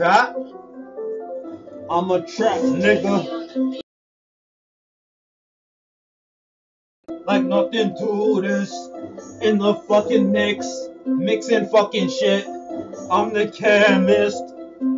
trap. I'm a trap nigga. Like nothing to this. In the fucking mix. Mixing fucking shit. I'm the chemist.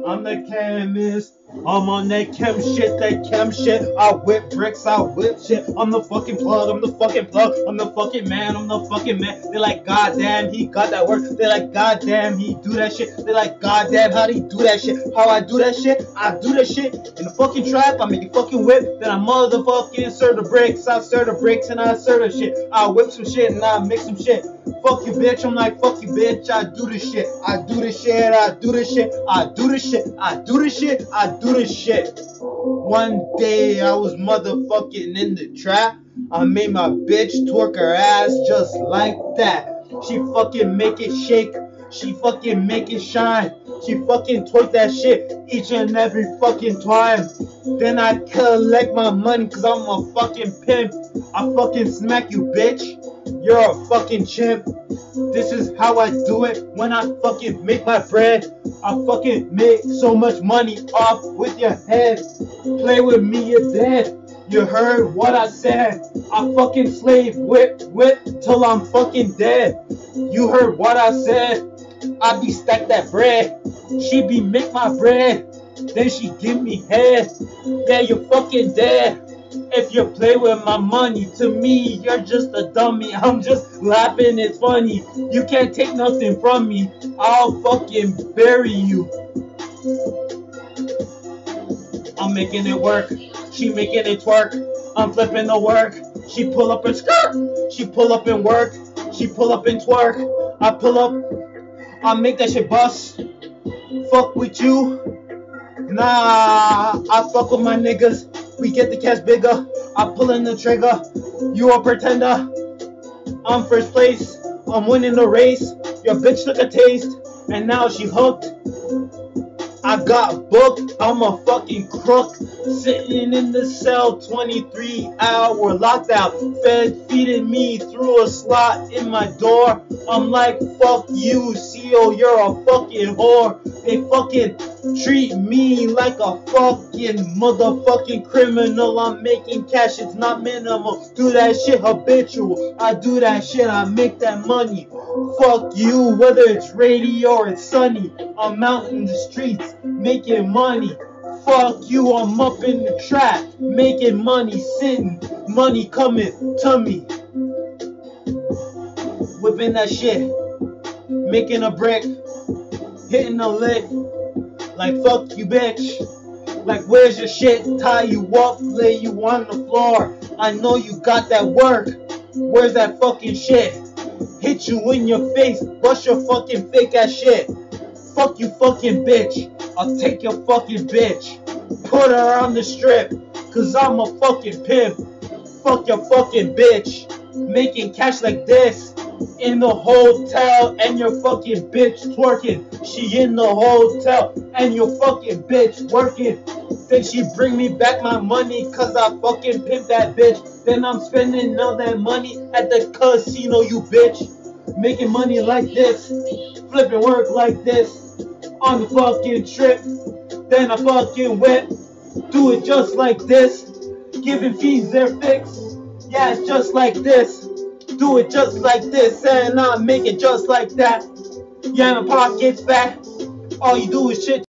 I'm the chemist. I'm on that chem shit, I whip bricks, I whip shit. I'm the fucking plug, I'm the fucking plug. I'm the fucking man, I'm the fucking man. They're like, goddamn, he got that work. They're like, goddamn, he do that shit. They're like, goddamn, how do he do that shit? How I do that shit? I do that shit in the fucking trap. I make a fucking whip, then I motherfucking serve the bricks. I serve the bricks and I serve the shit. I whip some shit and I mix some shit. Fuck you, bitch. I'm like, fuck you, bitch. I do this shit. I do this shit. I do this shit. I do this shit. I do this shit. I do this shit. One day I was motherfucking in the trap. I made my bitch twerk her ass just like that. She fucking make it shake. She fucking make it shine. She fucking twerk that shit each and every fucking time. Then I collect my money cause I'm a fucking pimp. I fucking smack you, bitch. You're a fucking chimp. This is how I do it when I fucking make my bread. I fucking make so much money off with your head. Play with me, you're dead. You heard what I said. I fucking slave whip till I'm fucking dead. You heard what I said. I be stack that bread. She be make my bread. Then she give me head. Yeah, you're fucking dead. If you play with my money, to me, you're just a dummy. I'm just laughing, it's funny. You can't take nothing from me. I'll fucking bury you. I'm making it work. She making it twerk. I'm flipping the work. She pull up and skirt. She pull up and work. She pull up and twerk. I pull up. I make that shit bust. Fuck with you. Nah, I fuck with my niggas. We get the cash bigger. I pull in the trigger. You a pretender. I'm first place. I'm winning the race. Your bitch took a taste, and now she hooked. I got booked. I'm a fucking crook. Sitting in the cell, 23-hour lockdown. Fed feeding me through a slot in my door. I'm like, fuck you, CO, you're a fucking whore. They fucking treat me like a fucking motherfucking criminal. I'm making cash, it's not minimal. Do that shit habitual. I do that shit, I make that money. Fuck you, whether it's radio or it's sunny. I'm out in the streets, making money. Fuck you, I'm up in the trap, making money, sitting, money coming to me. Whipping that shit, making a brick, hitting a lick. Like fuck you, bitch. Like where's your shit? Tie you up, lay you on the floor. I know you got that work. Where's that fucking shit? Hit you in your face, bust your fucking fake ass shit. Fuck you fucking bitch. I'll take your fucking bitch. Put her on the strip, cause I'm a fucking pimp. Fuck your fucking bitch. Making cash like this in the hotel, and your fucking bitch twerking. She in the hotel and your fucking bitch working. Then she bring me back my money cause I fucking pimp that bitch. Then I'm spending all that money at the casino, you bitch. Making money like this, flipping work like this on the fucking trip. Then I fucking whip, do it just like this. Giving fees their fix. Yeah, it's just like this. Do it just like this, and I make it just like that. Yeah, my pocket's fat. All you do is shit.